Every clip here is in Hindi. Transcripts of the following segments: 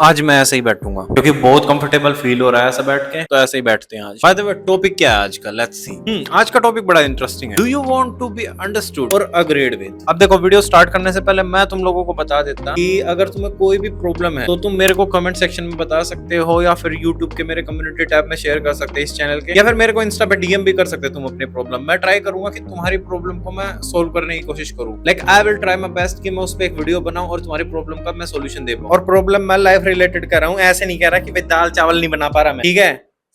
आज मैं ऐसे ही बैठूंगा क्योंकि बहुत कंफर्टेबल फील हो रहा है ऐसा बैठ के, तो ऐसे ही बैठते हैं आज। बाय द वे, टॉपिक क्या है आज का? Let's see. आज का टॉपिक बड़ा इंटरेस्टिंग है। Do you want to be understood और अग्रीड विद? अब देखो, वीडियो स्टार्ट करने से पहले मैं तुम लोगों को बता देता कि अगर तुम्हें कोई भी प्रॉब्लम है तो तुम मेरे को कमेंट सेक्शन में बता सकते हो, या फिर यूट्यूब के मेरे कम्युनिटी टैब में शेयर कर सकते हैं इस चैनल के, या फिर मेरे को इंस्टा पे डीएम भी कर सकते हो तुम अपनी प्रॉब्लम। मैं ट्राई करूंगा कि तुम्हारी प्रॉब्लम को मैं सोल्व करने की कोशिश करूँ। Like I will try my best कि मैं उस पर एक वीडियो बनाऊं और तुम्हारी प्रॉब्लम का मैं सोल्यूशन दे पाऊं। और प्रॉब्लम मैं लाइफ रिलेटेड कर रहा हूँ, ऐसे नहीं कह रहा कि भाई दाल चावल नहीं बना पा रहा मैं, ठीक है?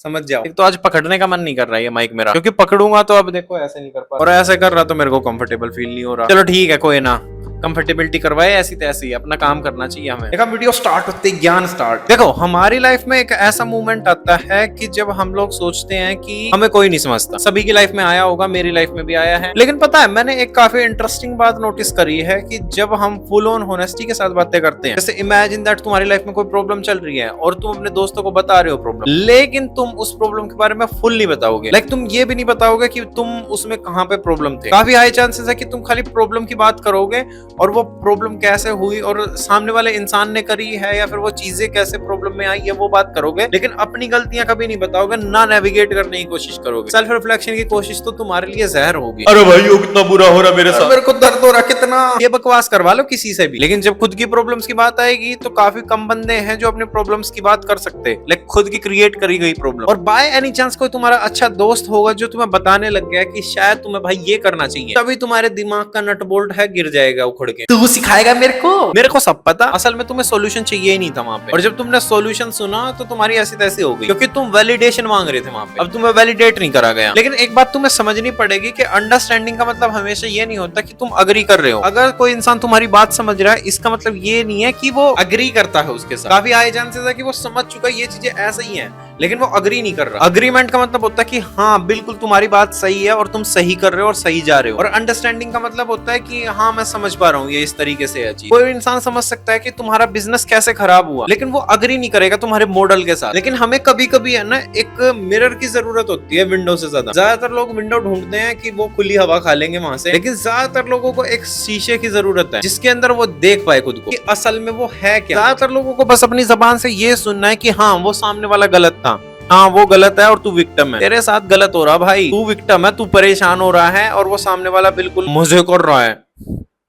समझ जाओ। एक तो आज पकड़ने का मन नहीं कर रहा है ये माइक मेरा, क्योंकि पकड़ूंगा तो अब देखो ऐसे नहीं कर पा रहा, और ऐसे कर रहा तो मेरे को कंफर्टेबल फील नहीं हो रहा। चलो ठीक है, कोई ना, कंफर्टेबिलिटी करवाए ऐसी तैसी, अपना काम करना चाहिए हमें। देखा, वीडियो स्टार्ट होते ही ज्ञान स्टार्ट। देखो, हमारी लाइफ में एक ऐसा मोमेंट आता है कि जब हम लोग सोचते हैं कि हमें कोई नहीं समझता। सभी की लाइफ में आया होगा, मेरी लाइफ में भी आया है। लेकिन पता है, मैंने एक काफी इंटरेस्टिंग बात नोटिस करी है कि जब हम फुल ऑन होनेस्टी के साथ बातें करते हैं, जैसे इमेजिन दैट तुम्हारी लाइफ में कोई प्रॉब्लम चल रही है और तुम अपने दोस्तों को बता रहे हो प्रॉब्लम, लेकिन तुम उस प्रॉब्लम के बारे में फुल नहीं बताओगे। लाइक तुम ये भी नहीं बताओगे कि तुम उसमें कहां पे प्रॉब्लम थे। काफी हाई चांसेस है कि तुम खाली प्रॉब्लम की बात करोगे और वो प्रॉब्लम कैसे हुई और सामने वाले इंसान ने करी है, या फिर वो चीजें कैसे प्रॉब्लम में आई है, वो बात करोगे। लेकिन अपनी गलतियां कभी नहीं बताओगे, ना नेविगेट करने की कोशिश करोगे। सेल्फ रिफ्लेक्शन की कोशिश तो तुम्हारे लिए जहर होगी। अरे भाई, वो कितना बुरा हो रहा मेरे साथ, मेरे को दर्द हो रहा कितना। ये बकवास करवा लो किसी से भी, लेकिन जब खुद की प्रॉब्लम्स की बात आएगी तो काफी कम बंदे हैं जो अपने प्रॉब्लम्स की बात कर सकते हैं, लाइक खुद की क्रिएट करी गई प्रॉब्लम। और बाय एनी चांस कोई तुम्हारा अच्छा दोस्त होगा जो तुम्हें बताने लग गया कि शायद तुम्हें भाई ये करना चाहिए, तभी तुम्हारे दिमाग का नट बोल्ट है गिर जाएगा उखड़ के। तू सिखाएगा मेरे को सब पता। असल में तुम्हें सॉल्यूशन चाहिए ही नहीं था वहां पे, और जब तुमने सॉल्यूशन सुना तो तुम्हारी ऐसी तैसी हो गई, क्योंकि तुम वैलिडेशन मांग रहे थे वहां पे। अब तुम्हें वैलिडेट नहीं करा गया। लेकिन एक बात तुम्हें समझनी पड़ेगी कि अंडरस्टैंडिंग का मतलब हमेशा ये नहीं होता कि तुम अग्री कर रहे हो। अगर कोई इंसान तुम्हारी बात समझ रहा है, इसका मतलब ये नहीं है कि वो अग्री करता है उसके साथ। काफी हाई चांसेस है कि वो समझ चुका है ये चीजें ऐसे ही हैं, लेकिन वो अग्री नहीं कर रहा। अग्रीमेंट का मतलब होता है कि हाँ बिल्कुल तुम्हारी बात सही है और तुम सही कर रहे हो और सही जा रहे हो। और अंडरस्टैंडिंग का मतलब होता है कि हाँ मैं समझ पा रहा हूँ ये इस तरीके से है चीज। कोई इंसान समझ सकता है कि तुम्हारा बिजनेस कैसे खराब हुआ, लेकिन वो अग्री नहीं करेगा तुम्हारे मॉडल के साथ। लेकिन हमें कभी कभी है ना, एक मिरर की जरूरत होती है विंडो से ज्यादा। ज्यादातर लोग विंडो ढूंढते हैं कि वो खुली हवा खा लेंगे वहां से, लेकिन ज्यादातर लोगों को एक शीशे की जरूरत है जिसके अंदर वो देख पाए खुद को कि असल में वो है क्या। ज्यादातर लोगों को बस अपनी जबान से ये सुनना है कि हाँ वो सामने वाला गलत था, हाँ वो गलत है और तू विक्टिम है। तेरे साथ गलत हो रहा भाई, तू विक्टिम है, तू परेशान हो रहा है, और वो सामने वाला बिल्कुल मजे कर रहा है,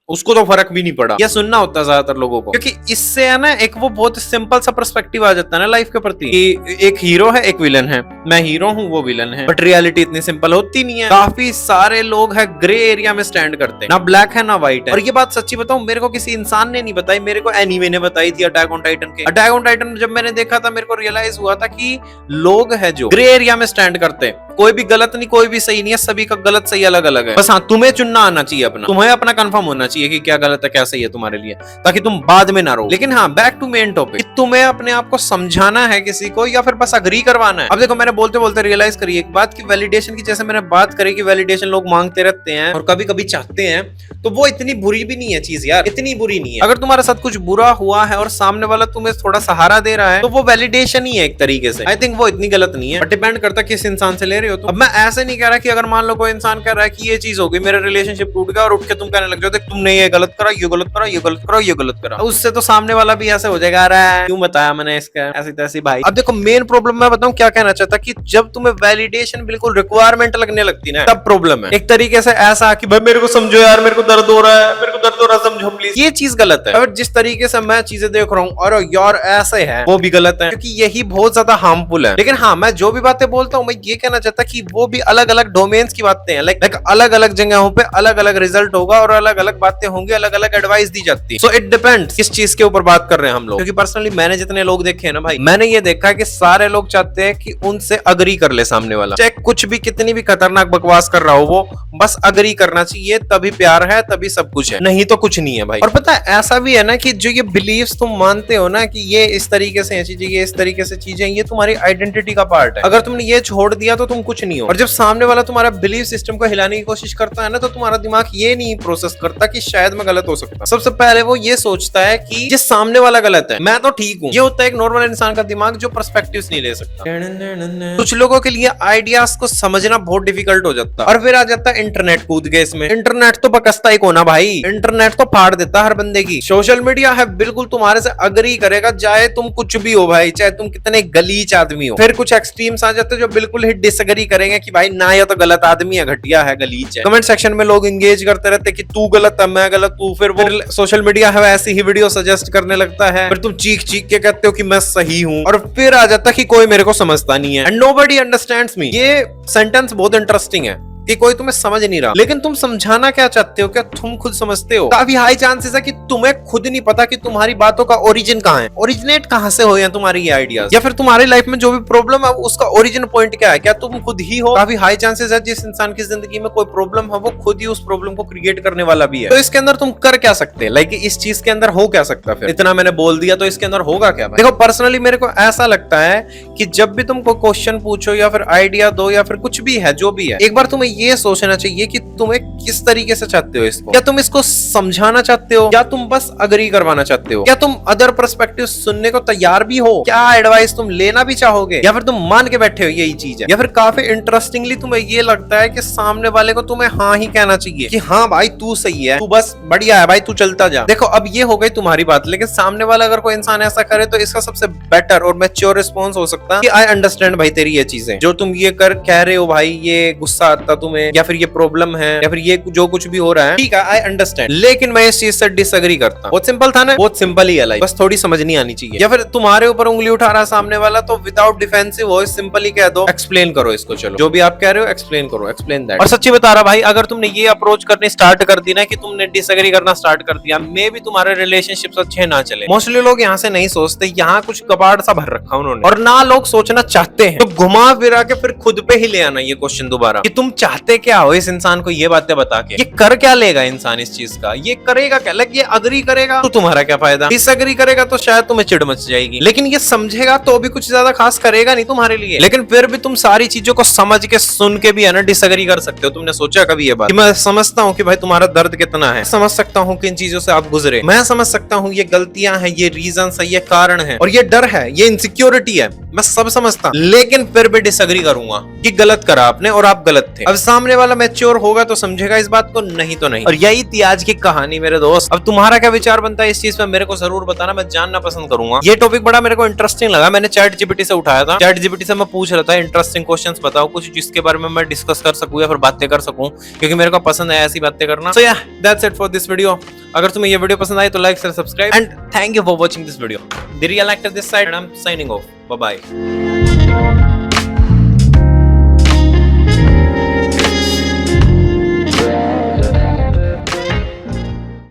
उसको तो फर्क भी नहीं पड़ा। यह सुनना होता है ज्यादातर लोगों को, क्योंकि इससे है ना एक वो बहुत सिंपल सा पर्सपेक्टिव आ जाता है ना लाइफ के प्रति कि एक हीरो है एक विलन है, मैं हीरो हूँ वो विलन है। बट रियलिटी इतनी सिंपल होती नहीं है। काफी सारे लोग हैं ग्रे एरिया में स्टैंड करते हैं, ना ब्लैक है ना व्हाइट है। और ये बात सच्ची बताऊं, मेरे को किसी इंसान ने नहीं बताई, मेरे को एनीमे ने बताई थी। अटैक ऑन टाइटन के, अटैक ऑन टाइटन जब मैंने देखा था मेरे को रियलाइज हुआ था कि लोग है जो ग्रे एरिया में स्टैंड करते हैं। कोई भी गलत नहीं, कोई भी सही नहीं है, सभी का गलत सही अलग अलग है। बस हाँ, तुम्हें चुनना आना चाहिए अपना, तुम्हें अपना कंफर्म होना चाहिए कि क्या गलत है क्या सही है तुम्हारे लिए, ताकि तुम बाद में ना रो। लेकिन हाँ, बैक टू मेन टॉपिक, तुम्हें अपने आप को समझाना है किसी को या फिर बस अग्री करवाना है। अब देखो, मैंने बोलते बोलते रियलाइज करी एक बात कि वैलिडेशन की, जैसे मैंने बात करी कि वैलिडेशन लोग मांगते रहते हैं और कभी कभी चाहते हैं, तो वो इतनी बुरी भी नहीं है चीज यार, इतनी बुरी नहीं है। अगर तुम्हारे साथ कुछ बुरा हुआ है और सामने वाला तुम्हें थोड़ा सहारा दे रहा है, तो वो वैलिडेशन ही है एक तरीके से। आई थिंक वो इतनी गलत नहीं है, डिपेंड करता है किस इंसान से ले रहे हो। तो अब मैं ऐसे नहीं कह रहा कि अगर मान लो कोई इंसान कह रहा है कि ये चीज हो गई, मेरा रिलेशनशिप टूट गया, और उठ के तुम कहने लग जाओ देख तुमने ये गलत करा, ये गलत करा, ये गलत करा, ये गलत करा, उससे तो सामने वाला भी ऐसे हो जाएगा, अरे क्यों बताया मैंने इसका, ऐसी तैसी। भाई अब देखो, मेन प्रॉब्लम मैं बताऊं क्या कहना चाहता कि जब तुम्हें वैलिडेशन बिल्कुल रिक्वायरमेंट लगने लगती ना, तब प्रॉब्लम है। एक तरीके से ऐसा कि भाई मेरे को समझो यार, मेरे को दर्द हो रहा है, मेरे को दर्द हो रहा है, समझो प्लीज, ये चीज गलत है। और जिस तरीके से मैं चीजें देख रहा हूँ और यार ऐसे है, वो भी गलत है, क्योंकि यही बहुत ज्यादा हार्मफुल है। लेकिन हाँ, मैं जो भी बातें बोलता हूँ, मैं ये कहना चाहता कि वो भी अलग अलग डोमेन्स की बातें हैं। लाइक अलग अलग जगहों पे अलग अलग रिजल्ट होगा और अलग अलग बातें होंगी, अलग अलग एडवाइस दी जाती है। सो इट डिपेंड्स किस चीज के ऊपर बात कर रहे हैं हम लोग। क्योंकि पर्सनली मैंने जितने लोग देखे हैं ना भाई, मैंने ये देखा है कि सारे लोग चाहते हैं कि उनसे अग्री कर ले सामने वाला, चाहे कुछ भी कितनी भी खतरनाक बकवास कर रहा हो, वो बस अग्री करना चाहिए, तभी प्यार है, तभी सब कुछ है, नहीं तो कुछ नहीं है भाई। और पता है ऐसा भी है ना कि जो ये बिलीव्स तुम मानते हो ना कि ये इस तरीके से चीजें, ये इस तरीके से चीजें, ये तुम्हारी आइडेंटिटी का पार्ट है। अगर तुमने ये छोड़ दिया तो तुम कुछ नहीं हो। और जब सामने वाला तुम्हारा बिलीफ सिस्टम को हिलाने की कोशिश करता है ना, तो तुम्हारा दिमाग ये नहीं प्रोसेस करता कि शायद मैं गलत हो सकता। सबसे पहले वो ये सोचता है कि ये सामने वाला गलत है, मैं तो ठीक हूँ। ये होता है एक नॉर्मल इंसान का दिमाग जो पर्सपेक्टिव्स नहीं ले सकता। कुछ लोगों के लिए आइडियाज को समझना बहुत डिफिकल्ट हो जाता है, और फिर आ जाता है इंटरनेट कूद के इसमें। इंटरनेट तो बकसता ही कोना भाई, इंटरनेट तो फाड़ देता हर बंदे की। सोशल मीडिया है बिल्कुल तुम्हारे से अग्री करेगा, चाहे तुम कुछ भी हो भाई, चाहे तुम कितने गलीच आदमी हो। फिर कुछ एक्सट्रीम्स आ जाते हैं जो बिल्कुल ही डिसएग्री करेंगे कि भाई ना, ये तो गलत आदमी है, घटिया है, गलीच है। कमेंट सेक्शन में लोग एंगेज करते रहते कि तू गलत है, मैं गलत हूँ। फिर वो सोशल मीडिया है ऐसी ही वीडियो सजेस्ट करने लगता है, फिर तुम चीख चीख के कहते हो कि मैं सही हूँ, और फिर आ जाता कि कोई मेरे को समझता नहीं है, एंड नोबडी अंडरस्टैंड्स मी। ये सेंटेंस बहुत इंटरेस्टिंग है कि कोई तुम्हें समझ नहीं रहा, लेकिन तुम समझाना क्या चाहते हो? क्या तुम खुद समझते हो? काफी हाई चांसेस है कि तुम्हें खुद नहीं पता कि तुम्हारी बातों का ओरिजिन कहाँ है, ओरिजिनेट कहाँ से हो या तुम्हारी ये आइडियाज, या फिर तुम्हारी लाइफ में जो भी प्रॉब्लम है उसका ओरिजिन पॉइंट क्या है? क्या तुम खुद ही हो? काफी हाई चांसेस है जिस इंसान की जिंदगी में कोई प्रॉब्लम है वो खुद ही उस प्रॉब्लम को क्रिएट करने वाला भी है। तो इसके अंदर तुम कर क्या सकते हैं? लाइक इस चीज के अंदर हो क्या सकता? फिर इतना मैंने बोल दिया तो इसके अंदर होगा क्या? देखो पर्सनली मेरे को ऐसा लगता है कि जब भी तुमको क्वेश्चन पूछो या फिर आइडिया दो या फिर कुछ भी है, जो भी है, एक बार तुम्हें ये सोचना चाहिए कि तुम्हें किस तरीके से चाहते हो इसको। क्या तुम इसको समझाना चाहते हो, या तुम बस अग्री करवाना चाहते हो? क्या तुम अदर पर्सपेक्टिव सुनने को तैयार भी हो? क्या एडवाइस तुम लेना भी चाहोगे, या फिर तुम मान के बैठे हो यही चीज है? या फिर काफी इंटरेस्टिंगली तुम्हें ये लगता है कि सामने वाले को तुम्हें हाँ ही कहना चाहिए कि हाँ भाई तू सही है, तू बस बढ़िया है भाई, तू चलता जा। देखो अब ये हो गई तुम्हारी बात, लेकिन सामने वाला अगर कोई इंसान ऐसा करे तो इसका सबसे बेटर और मैच्योर रिस्पॉन्स हो सकता है कि आई अंडरस्टैंड भाई तेरी ये चीजें, जो तुम ये कह रहे हो भाई, ये गुस्सा आता तुम्हें, या फिर ये प्रॉब्लम है, या फिर ये जो कुछ भी हो रहा है, ठीक है आई अंडरस्टैंड, लेकिन मैं इस चीज से डिसएग्री करता हूं। बहुत सिंपल था ना, बहुत सिंपल ही है लाइफ, बस थोड़ी समझ नहीं आनी चाहिए। या फिर तुम्हारे ऊपर उंगली उठा रहा सामने वाला, तो विदाउट डिफेंसिव वॉइस सिंपली कह दो, एक्सप्लेन करो इसको, चलो जो भी आप कह रहे हो एक्सप्लेन करो, एक्सप्लेन दैट। और सच्ची बता रहा भाई, अगर तुमने ये अप्रोच करनी स्टार्ट कर दी ना कि तुमने डिसएग्री करना स्टार्ट कर दिया, मे भी तुम्हारे रिलेशनशिप अच्छे ना चले। मोस्टली लोग यहाँ से नहीं सोचते, यहाँ कुछ कबाड़ सा भर रखा उन्होंने, और ना लोग सोचना चाहते हैं, तो घुमा फिरा के फिर खुद पे ही ले आना ये क्वेश्चन दोबारा कि तुम चाहते क्या हो इस इंसान को, ये बातें बता के। ये कर क्या लेगा इंसान इस चीज का, ये करेगा क्या? लाइक ये अग्री करेगा तो तुम्हारा क्या फायदा, डिसएग्री करेगा तो शायद तुम्हें चिढ़ मच जाएगी, लेकिन ये समझेगा तो भी कुछ ज्यादा खास करेगा नहीं तुम्हारे लिए। लेकिन फिर भी तुम सारी चीजों को समझ के सुन के भी है ना डिसएग्री कर सकते हो। तुमने सोचा कभी ये बात कि मैं समझता हूँ कि भाई तुम्हारा दर्द कितना है, समझ सकता हूँ कि इन चीजों से आप गुजरे, मैं समझ सकता हूँ ये गलतियां हैं, ये रीजन है, ये कारण है, और ये डर है, ये इनसिक्योरिटी है, मैं सब समझता, लेकिन फिर भी डिसएग्री करूंगा कि गलत करा आपने और आप गलत थे। अब सामने वाला मैच्योर होगा तो समझेगा इस बात को, नहीं तो नहीं। और यही थी आज की कहानी मेरे दोस्त। अब तुम्हारा क्या विचार बनता है इस चीज पे मेरे को जरूर बताना, मैं जानना पसंद करूंगा। ये टॉपिक बड़ा मेरे को इंटरेस्टिंग लगा, मैंने चैट जीपीटी से उठाया था। चैट जीपीटी से मैं पूछ रहा था इंटरेस्टिंग क्वेश्चंस बताओ कुछ जिसके बारे में मैं डिस्कस कर सकूं या फिर बातें कर सकूं, क्योंकि मेरे को पसंद है ऐसी बातें करना। So yeah that's it for this video. अगर तुम्हें ये वीडियो पसंद आई तो like share subscribe, and thank you for watching this video. The real actor this side, and I am signing off. Bye bye.